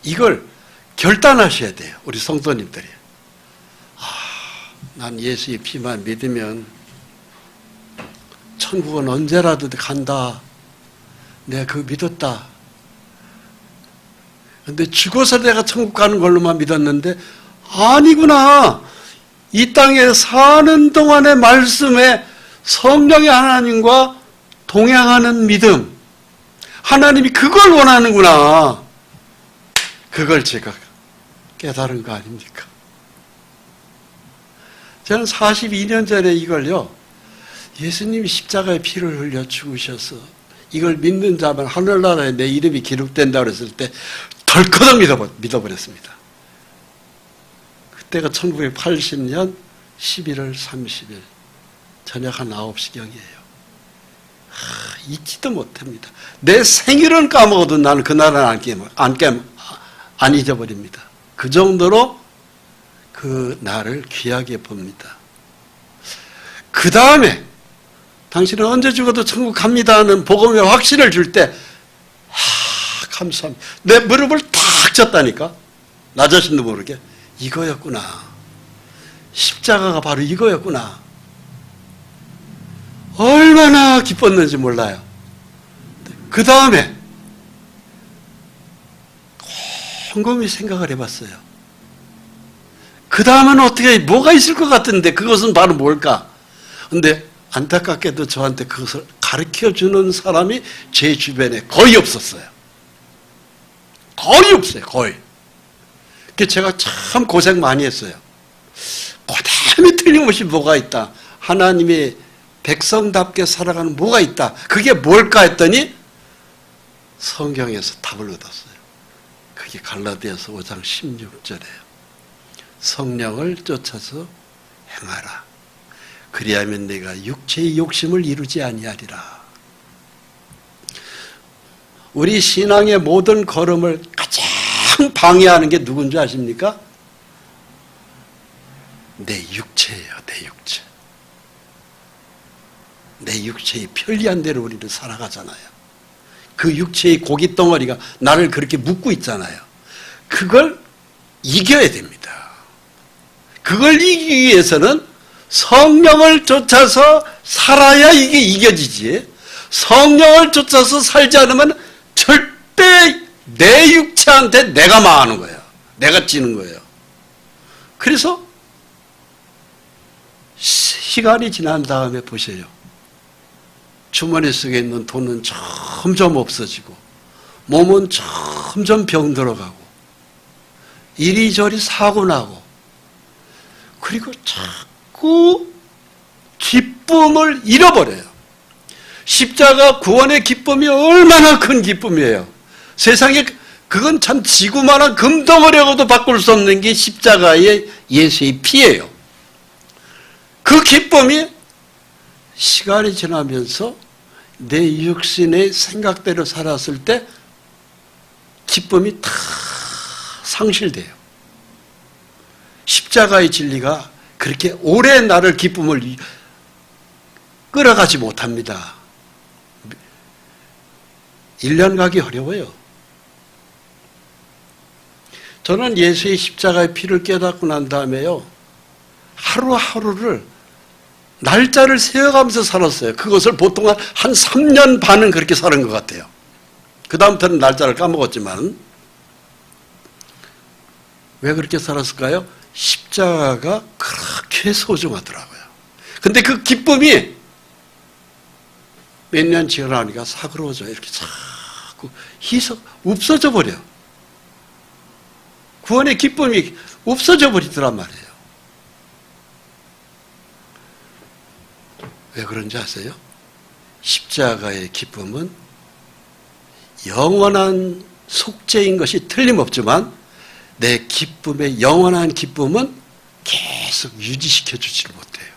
이걸 결단하셔야 돼요. 우리 성도님들이. 난 예수의 피만 믿으면 천국은 언제라도 간다. 내가 그거 믿었다. 근데 죽어서 내가 천국 가는 걸로만 믿었는데 아니구나. 이 땅에 사는 동안의 말씀에 성령의 하나님과 동행하는 믿음. 하나님이 그걸 원하는구나. 그걸 제가 깨달은 거 아닙니까? 저는 42년 전에 이걸요, 예수님이 십자가에 피를 흘려 죽으셔서 이걸 믿는 자면 하늘나라에 내 이름이 기록된다고 그랬을 때 덜커덕 믿어버렸습니다. 그때가 1980년 11월 30일 저녁 한 9시경이에요. 잊지도 못합니다. 내 생일은 까먹어도 나는 그날은 안 잊어버립니다. 그 정도로 그 날을 귀하게 봅니다. 그 다음에 당신은 언제 죽어도 천국 갑니다는 복음의 확신을 줄 때 감사합니다. 내 무릎을 탁 쳤다니까. 나 자신도 모르게 이거였구나. 십자가가 바로 이거였구나. 얼마나 기뻤는지 몰라요. 그 다음에 곰곰이 생각을 해봤어요. 그 다음은 어떻게 뭐가 있을 것 같은데 그것은 바로 뭘까? 근데 안타깝게도 저한테 그것을 가르쳐주는 사람이 제 주변에 거의 없었어요. 거의 없어요. 거의. 그래서 제가 참 고생 많이 했어요. 고담이 틀림없이 뭐가 있다. 하나님의 백성답게 살아가는 뭐가 있다. 그게 뭘까 했더니 성경에서 답을 얻었어요. 그게 갈라디아서 5장 16절이에요. 성령을 쫓아서 행하라. 그리하면 내가 육체의 욕심을 이루지 아니하리라. 우리 신앙의 모든 걸음을 가장 방해하는 게 누군지 아십니까? 내 육체예요. 내 육체. 내 육체의 편리한 대로 우리는 살아가잖아요. 그 육체의 고기 덩어리가 나를 그렇게 묶고 있잖아요. 그걸 이겨야 됩니다. 그걸 이기기 위해서는 성령을 쫓아서 살아야 이게 이겨지지. 성령을 쫓아서 살지 않으면 절대 내 육체한테 내가 망하는 거예요. 내가 찌는 거예요. 그래서 시간이 지난 다음에 보세요. 주머니 속에 있는 돈은 점점 없어지고 몸은 점점 병들어가고 이리저리 사고 나고 그리고 자꾸 기쁨을 잃어버려요. 십자가 구원의 기쁨이 얼마나 큰 기쁨이에요. 세상에 그건 참 지구만한 금덩어리하고도 바꿀 수 없는 게 십자가의 예수의 피예요. 그 기쁨이 시간이 지나면서 내 육신의 생각대로 살았을 때 기쁨이 다 상실돼요. 십자가의 진리가 그렇게 오래 나를 기쁨을 끌어가지 못합니다. 1년 가기 어려워요. 저는 예수의 십자가의 피를 깨닫고 난 다음에요. 하루하루를 날짜를 세어가면서 살았어요. 그것을 보통 한 3년 반은 그렇게 사는 것 같아요. 그 다음부터는 날짜를 까먹었지만 왜 그렇게 살았을까요? 십자가가 그렇게 소중하더라고요. 근데 그 기쁨이 몇 년 지나니까 사그러져 이렇게 자꾸 없어져 버려. 구원의 기쁨이 없어져 버리더란 말이에요. 왜 그런지 아세요? 십자가의 기쁨은 영원한 속죄인 것이 틀림없지만 내 기쁨의 영원한 기쁨은 계속 유지시켜 주지를 못해요.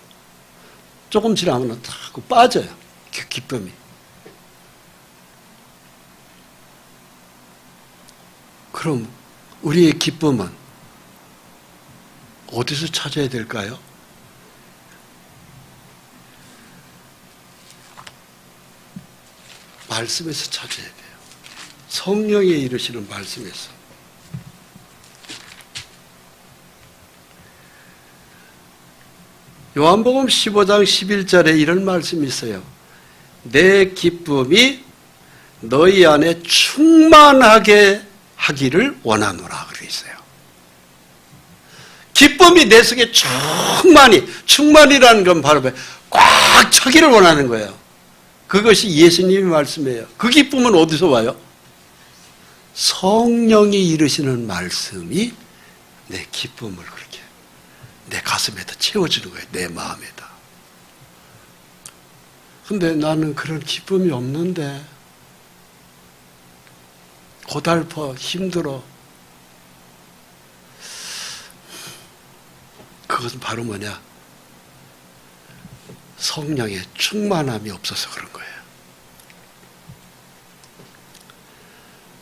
조금 지나면 자꾸 빠져요. 그 기쁨이. 그럼 우리의 기쁨은 어디서 찾아야 될까요? 말씀에서 찾아야 돼요. 성령이 이루시는 말씀에서. 요한복음 15장 11절에 이런 말씀이 있어요. 내 기쁨이 너희 안에 충만하게 하기를 원하노라 그러고 있어요. 기쁨이 내 속에 충만이라는 건 바로 꽉 차기를 원하는 거예요. 그것이 예수님의 말씀이에요. 그 기쁨은 어디서 와요? 성령이 이루시는 말씀이 내 기쁨을 그렇게 내 가슴에다 채워주는 거예요. 내 마음에다. 근데 나는 그런 기쁨이 없는데 고달퍼 힘들어. 그것은 바로 뭐냐? 성령의 충만함이 없어서 그런 거예요.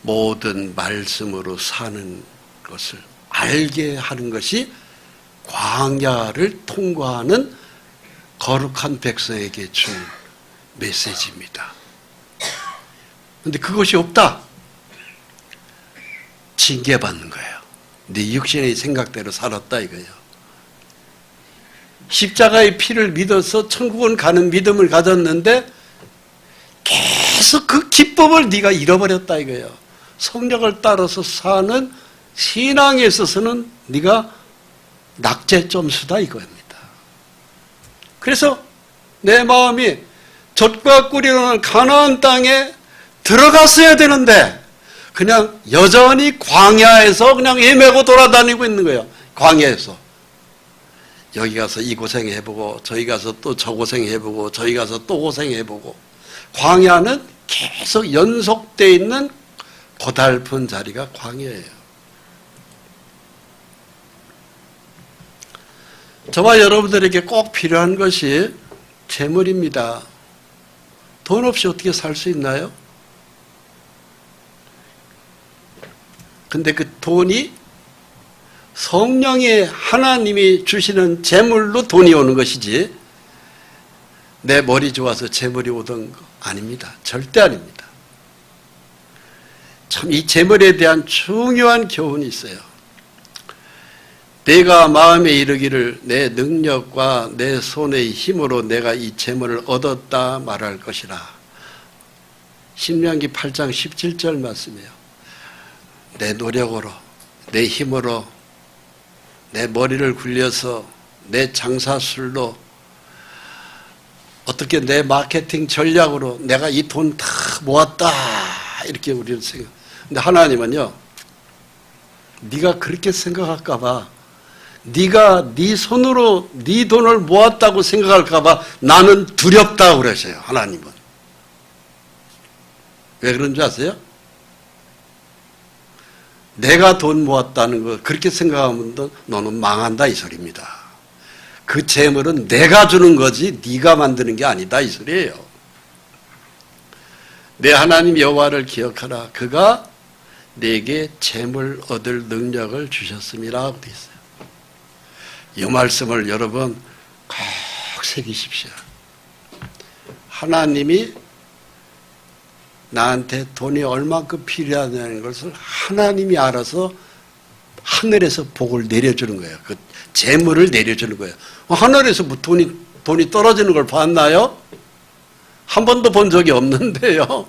모든 말씀으로 사는 것을 알게 하는 것이 광야를 통과하는 거룩한 백성에게 준 메시지입니다. 그런데 그것이 없다. 징계받는 거예요. 네 육신의 생각대로 살았다 이거예요. 십자가의 피를 믿어서 천국은 가는 믿음을 가졌는데 계속 그 기쁨을 네가 잃어버렸다 이거예요. 성령을 따라서 사는 신앙에 있어서는 네가 낙제 점수다 이겁니다. 그래서 내 마음이 젖과 꿀이라는 가나안 땅에 들어갔어야 되는데 그냥 여전히 광야에서 그냥 헤매고 돌아다니고 있는 거예요. 광야에서. 여기 가서 이 고생해보고 저기 가서 또 저 고생해보고 저기 가서 또 고생해보고 광야는 계속 연속되어 있는 고달픈 자리가 광야예요. 저와 여러분들에게 꼭 필요한 것이 재물입니다. 돈 없이 어떻게 살 수 있나요? 근데 그 돈이 성령의 하나님이 주시는 재물로 돈이 오는 것이지 내 머리 좋아서 재물이 오던 거 아닙니다. 절대 아닙니다. 참 이 재물에 대한 중요한 교훈이 있어요. 내가 마음에 이르기를 내 능력과 내 손의 힘으로 내가 이 재물을 얻었다 말할 것이라. 신명기 8장 17절 말씀이에요. 내 노력으로 내 힘으로 내 머리를 굴려서 내 장사술로 어떻게 내 마케팅 전략으로 내가 이 돈 다 모았다 이렇게 우리는 생각. 근데 하나님은요, 네가 그렇게 생각할까 봐, 네가 네 손으로 네 돈을 모았다고 생각할까 봐 나는 두렵다고 그러셔요. 하나님은. 왜 그런 줄 아세요? 내가 돈 모았다는 거 그렇게 생각하면 너는 망한다 이 소리입니다. 그 재물은 내가 주는 거지 네가 만드는 게 아니다 이 소리예요. 내 하나님 여호와를 기억하라. 그가 내게 재물 얻을 능력을 주셨음이라고 되어 있어요. 이 말씀을 여러분 꼭 새기십시오. 하나님이 나한테 돈이 얼만큼 필요하다는 것을 하나님이 알아서 하늘에서 복을 내려주는 거예요. 그 재물을 내려주는 거예요. 하늘에서 뭐 돈이 떨어지는 걸 봤나요? 한 번도 본 적이 없는데요.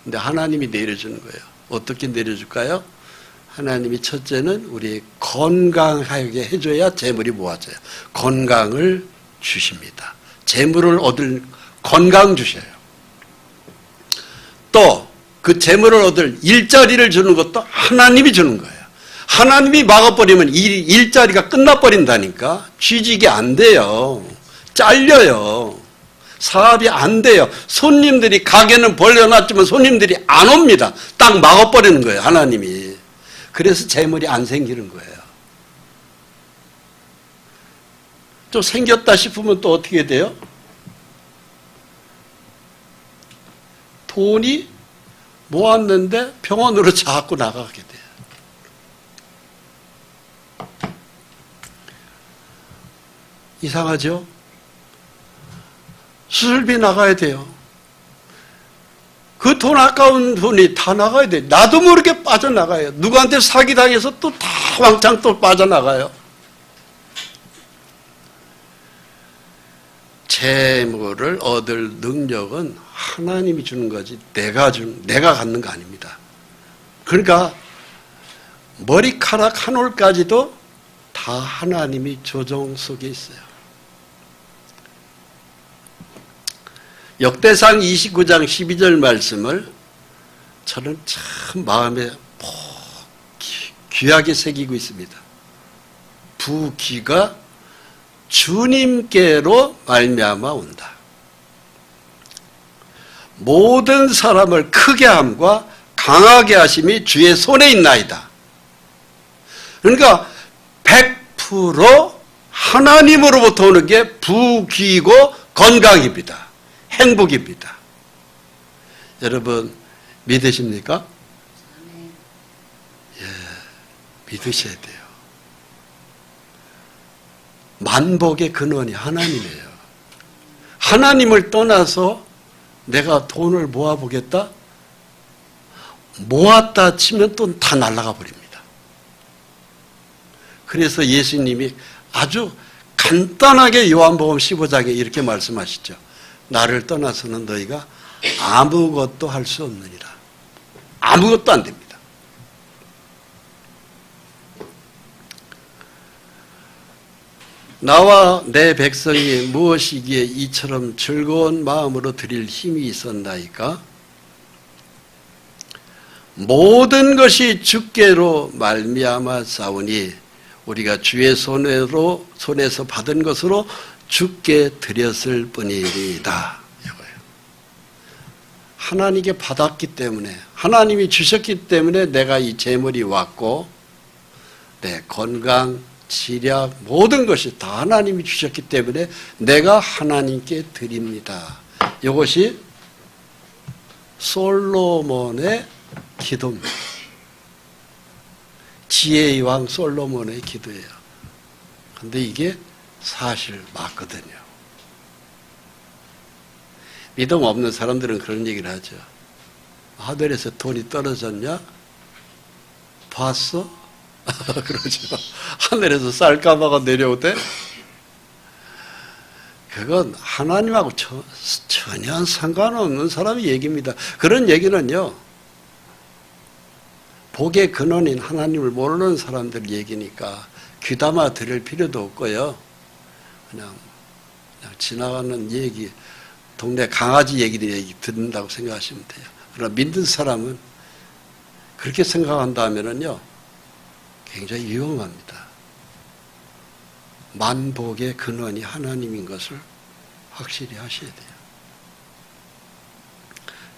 근데 하나님이 내려주는 거예요. 어떻게 내려줄까요? 하나님이 첫째는 우리 건강하게 해줘야 재물이 모아져요. 건강을 주십니다. 재물을 얻을 건강 주셔요. 또 그 재물을 얻을 일자리를 주는 것도 하나님이 주는 거예요. 하나님이 막아버리면 일자리가 끝나버린다니까. 취직이 안 돼요. 잘려요. 사업이 안 돼요. 손님들이 가게는 벌려놨지만 손님들이 안 옵니다. 딱 막아버리는 거예요. 하나님이. 그래서 재물이 안 생기는 거예요. 또 생겼다 싶으면 또 어떻게 돼요? 돈이 모았는데 병원으로 자꾸 나가게 돼요. 이상하죠? 수술비 나가야 돼요. 그 돈 아까운 돈이 다 나가야 돼요. 나도 모르게 빠져나가요. 누구한테 사기당해서 또 다 왕창 또 빠져나가요. 재물을 얻을 능력은 하나님이 주는 거지 내가 갖는 거 아닙니다. 그러니까 머리카락 한 올까지도 다 하나님이 조정 속에 있어요. 역대상 29장 12절 말씀을 저는 참 마음에 귀하게 새기고 있습니다. 부귀가 주님께로 말미암아 온다. 모든 사람을 크게 함과 강하게 하심이 주의 손에 있나이다. 그러니까 100% 하나님으로부터 오는 게 부귀고 건강입니다. 행복입니다. 여러분 믿으십니까? 예, 믿으셔야 돼요. 만복의 근원이 하나님이에요. 하나님을 떠나서 내가 돈을 모아보겠다? 모았다 치면 또 다 날아가 버립니다. 그래서 예수님이 아주 간단하게 요한복음 15장에 이렇게 말씀하시죠. 나를 떠나서는 너희가 아무것도 할 수 없느니라. 아무것도 안 됩니다. 나와 내 백성이 무엇이기에 이처럼 즐거운 마음으로 드릴 힘이 있었나이까? 모든 것이 주께로 말미암아 싸우니 우리가 주의 손에서 받은 것으로 주께 드렸을 뿐이다. 이거예요. 하나님께 받았기 때문에, 하나님이 주셨기 때문에 내가 이 재물이 왔고 내 건강, 지략 모든 것이 다 하나님이 주셨기 때문에 내가 하나님께 드립니다. 이것이 솔로몬의 기도입니다. 지혜의 왕 솔로몬의 기도예요. 그런데 이게 사실 맞거든요. 믿음 없는 사람들은 그런 얘기를 하죠. 하늘에서 돈이 떨어졌냐? 봤어? 그러죠. 하늘에서 쌀가마가 내려오대? 그건 하나님하고 전혀 상관없는 사람의 얘기입니다. 그런 얘기는요, 복의 근원인 하나님을 모르는 사람들 얘기니까 귀담아 들을 필요도 없고요. 그냥 지나가는 얘기, 동네 강아지 얘기 듣는다고 생각하시면 돼요. 그러나 믿는 사람은 그렇게 생각한다면요, 굉장히 위험합니다. 만복의 근원이 하나님인 것을 확실히 하셔야 돼요.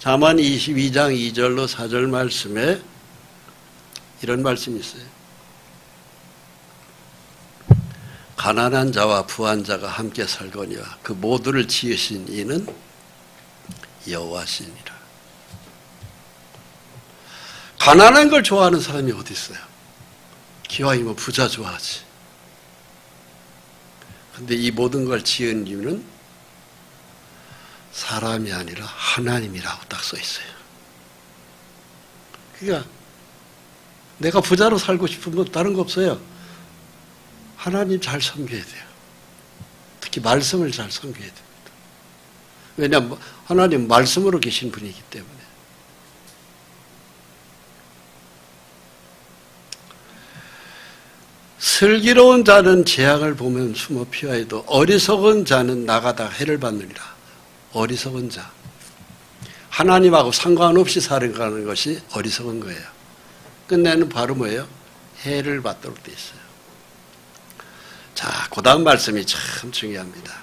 잠언 22장 2절로 4절 말씀에 이런 말씀이 있어요. 가난한 자와 부한 자가 함께 살거니와 그 모두를 지으신 이는 여호와시니라. 가난한 걸 좋아하는 사람이 어디 있어요? 기왕이면 부자 좋아하지. 근데 이 모든 걸 지은 이유는 사람이 아니라 하나님이라고 딱 써 있어요. 그러니까 내가 부자로 살고 싶으면 다른 거 없어요. 하나님 잘 섬겨야 돼요. 특히 말씀을 잘 섬겨야 됩니다. 왜냐하면 하나님 말씀으로 계신 분이기 때문에. 슬기로운 자는 재앙을 보면 숨어 피하여도 어리석은 자는 나가다 해를 받느니라. 어리석은 자. 하나님하고 상관없이 살아가는 것이 어리석은 거예요. 끝내는 바로 뭐예요? 해를 받도록 돼 있어요. 자, 그 다음 말씀이 참 중요합니다.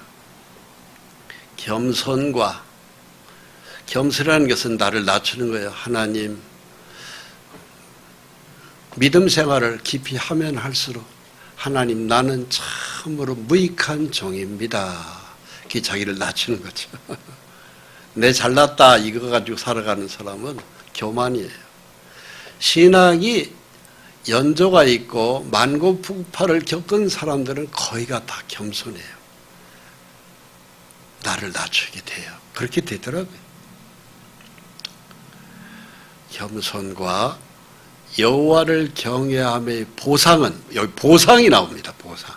겸손이라는 것은 나를 낮추는 거예요. 하나님, 믿음 생활을 깊이 하면 할수록 하나님, 나는 참으로 무익한 종입니다. 그게 자기를 낮추는 거죠. 내 잘났다 이거 가지고 살아가는 사람은 교만이에요. 신앙이 연조가 있고 만고폭발을 겪은 사람들은 거의가 다 겸손해요. 나를 낮추게 돼요. 그렇게 되더라고요. 겸손과 여호와를 경외함의 보상은, 여기 보상이 나옵니다. 보상.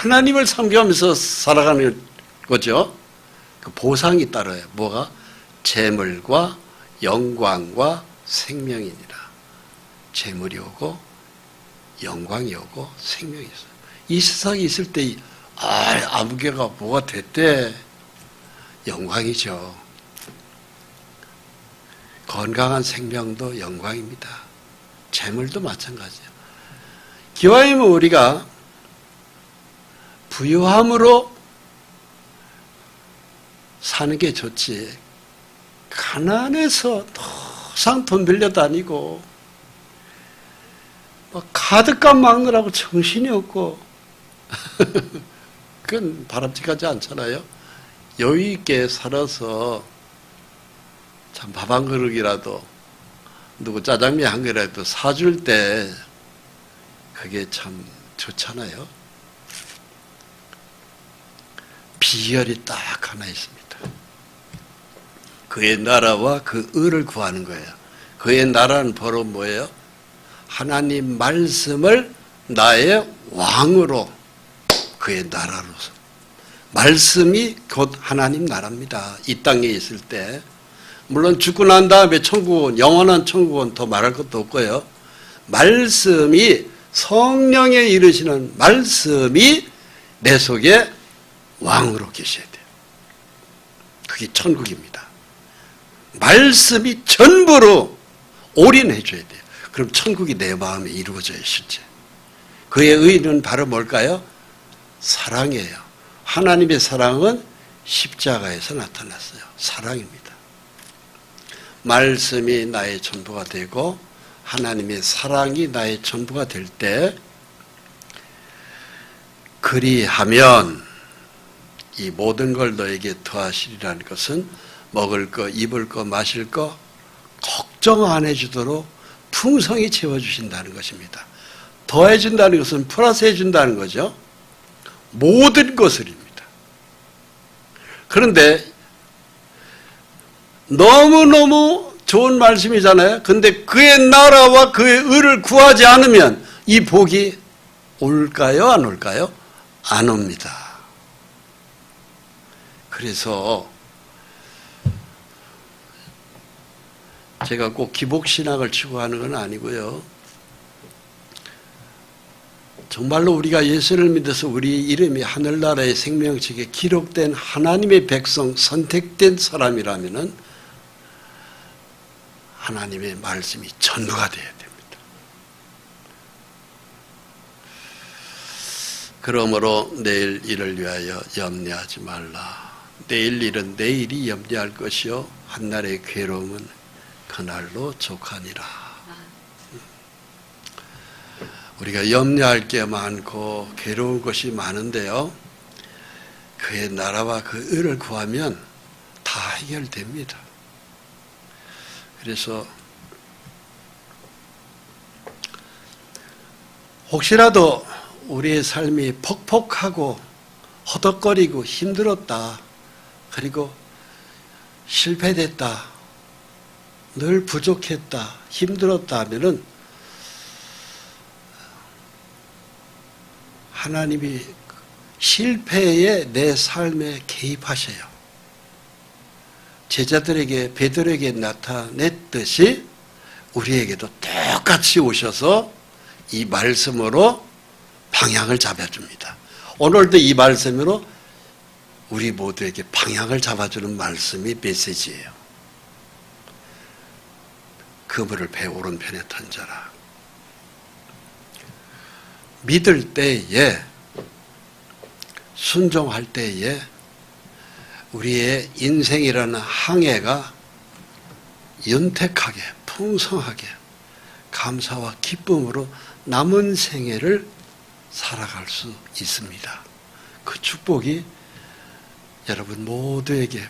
늘 하나님을 섬기면서 살아가는 거죠. 그 보상이 따라요. 뭐가? 재물과 영광과 생명이니라. 재물이 오고 영광이 오고 생명이 있어요. 이 세상에 있을 때 아무개가 뭐가 됐대? 영광이죠. 건강한 생명도 영광입니다. 재물도 마찬가지예요. 기왕이면 우리가 부유함으로 사는 게 좋지, 가난해서 항상 돈 빌려다니고 카드값 막느라고 정신이 없고 그건 바람직하지 않잖아요. 여유 있게 살아서 참 밥 한 그릇이라도 누구 짜장면 한 그릇이라도 사줄 때 그게 참 좋잖아요. 비결이 딱 하나 있습니다. 그의 나라와 그 의를 구하는 거예요. 그의 나라는 바로 뭐예요? 하나님 말씀을 나의 왕으로, 그의 나라로서. 말씀이 곧 하나님 나라입니다. 이 땅에 있을 때. 물론 죽고 난 다음에 천국은, 영원한 천국은 더 말할 것도 없고요. 말씀이, 성령에 이르시는 말씀이 내 속에 왕으로 계셔야 돼요. 그게 천국입니다. 말씀이 전부로 올인해 줘야 돼요. 그럼 천국이 내 마음에 이루어져요, 실제. 그의 의는 바로 뭘까요? 사랑이에요. 하나님의 사랑은 십자가에서 나타났어요. 사랑입니다. 말씀이 나의 전부가 되고 하나님의 사랑이 나의 전부가 될 때, 그리하면 이 모든 걸 너에게 더하시리라는 것은 먹을 거, 입을 거, 마실 거 걱정 안 해주도록 풍성히 채워주신다는 것입니다. 더해준다는 것은 플러스 해준다는 거죠. 모든 것을입니다. 그런데 너무너무 좋은 말씀이잖아요. 근데 그의 나라와 그의 의를 구하지 않으면 이 복이 올까요? 안 올까요? 안 옵니다. 그래서 제가 꼭 기복신학을 추구하는 건 아니고요. 정말로 우리가 예수를 믿어서 우리 이름이 하늘나라의 생명책에 기록된 하나님의 백성, 선택된 사람이라면은 하나님의 말씀이 전부가 되어야 됩니다. 그러므로 내일 일을 위하여 염려하지 말라. 내일 일은 내일이 염려할 것이요 한날의 괴로움은 그날로 족하니라. 우리가 염려할 게 많고 괴로운 것이 많은데요, 그의 나라와 그 의를 구하면 다 해결됩니다. 그래서 혹시라도 우리의 삶이 퍽퍽하고 허덕거리고 힘들었다, 그리고 실패됐다, 늘 부족했다, 힘들었다 하면은 하나님이 실패에 내 삶에 개입하셔요. 제자들에게, 베드로에게 나타냈듯이 우리에게도 똑같이 오셔서 이 말씀으로 방향을 잡아줍니다. 오늘도 이 말씀으로 우리 모두에게 방향을 잡아주는 말씀이 메시지예요. 그물을 배 오른편에 던져라. 믿을 때에, 순종할 때에 우리의 인생이라는 항해가 윤택하게, 풍성하게, 감사와 기쁨으로 남은 생애를 살아갈 수 있습니다. 그 축복이 여러분 모두에게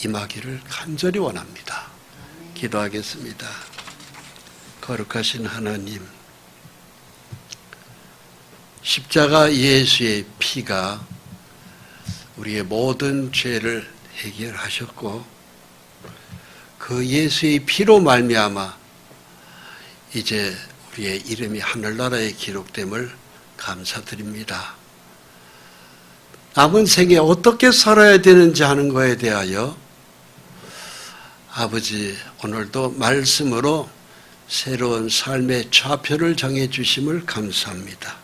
임하기를 간절히 원합니다. 기도하겠습니다. 거룩하신 하나님, 십자가 예수의 피가 우리의 모든 죄를 해결하셨고, 그 예수의 피로 말미암아 이제 우리의 이름이 하늘나라에 기록됨을 감사드립니다. 남은 생에 어떻게 살아야 되는지 하는 거에 대하여 아버지 오늘도 말씀으로 새로운 삶의 좌표를 정해주심을 감사합니다.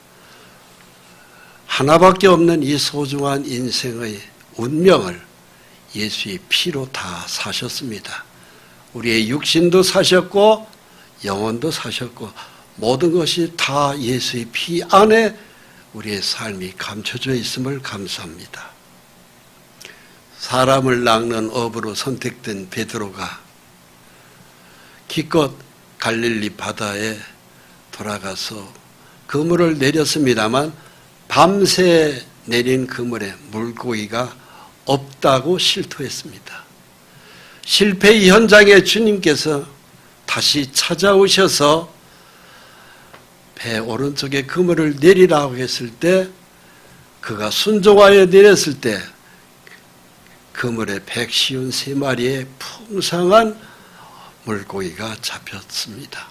하나밖에 없는 이 소중한 인생의 운명을 예수의 피로 다 사셨습니다. 우리의 육신도 사셨고 영혼도 사셨고 모든 것이 다 예수의 피 안에 우리의 삶이 감춰져 있음을 감사합니다. 사람을 낚는 어부로 선택된 베드로가 기껏 갈릴리 바다에 돌아가서 그물을 내렸습니다만 밤새 내린 그물에 물고기가 없다고 실토했습니다. 실패의 현장에 주님께서 다시 찾아오셔서 배 오른쪽에 그물을 내리라고 했을 때 그가 순종하여 내렸을 때 그물에 153마리의 풍성한 물고기가 잡혔습니다.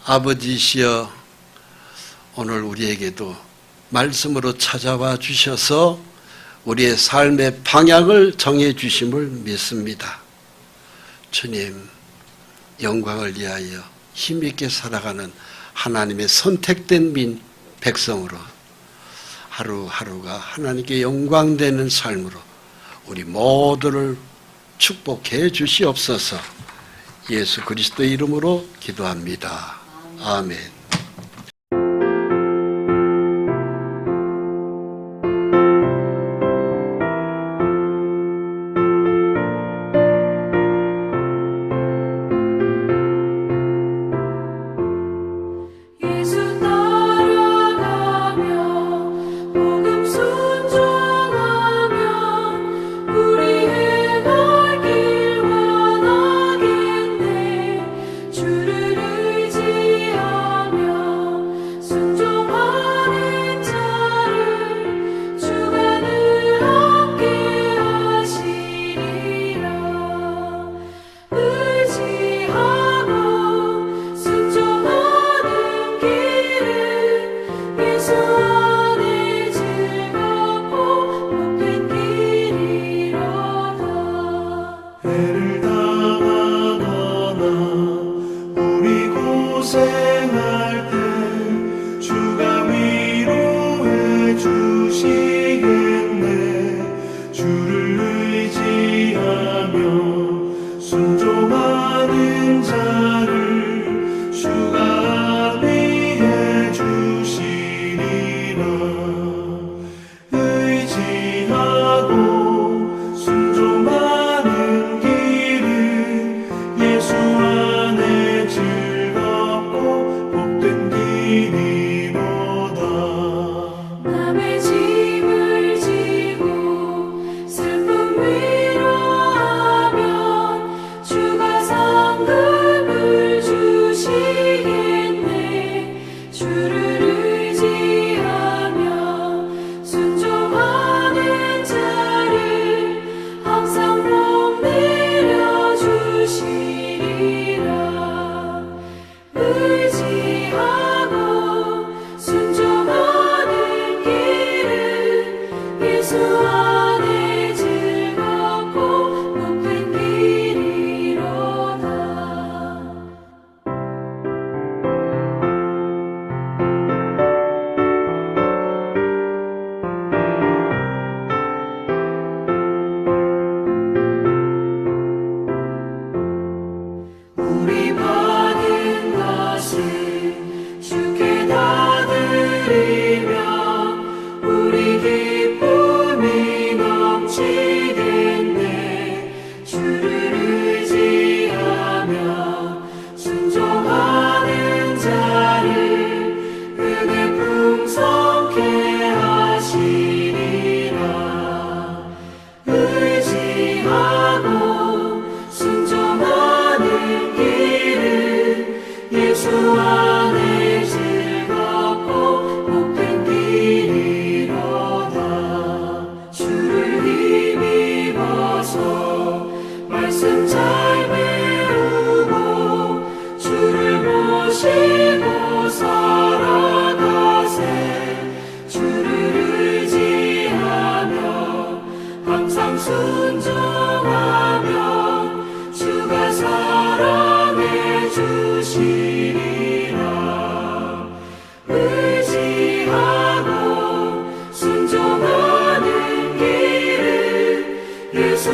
아버지시여 오늘 우리에게도 말씀으로 찾아와 주셔서 우리의 삶의 방향을 정해 주심을 믿습니다. 주님 영광을 위하여 힘있게 살아가는 하나님의 선택된 백성으로 하루하루가 하나님께 영광되는 삶으로 우리 모두를 축복해 주시옵소서. 예수 그리스도의 이름으로 기도합니다. 아멘. 주를 의지하며 순종하면 주가 사랑해 주시리라. 의지하고 순종하는 길을 예수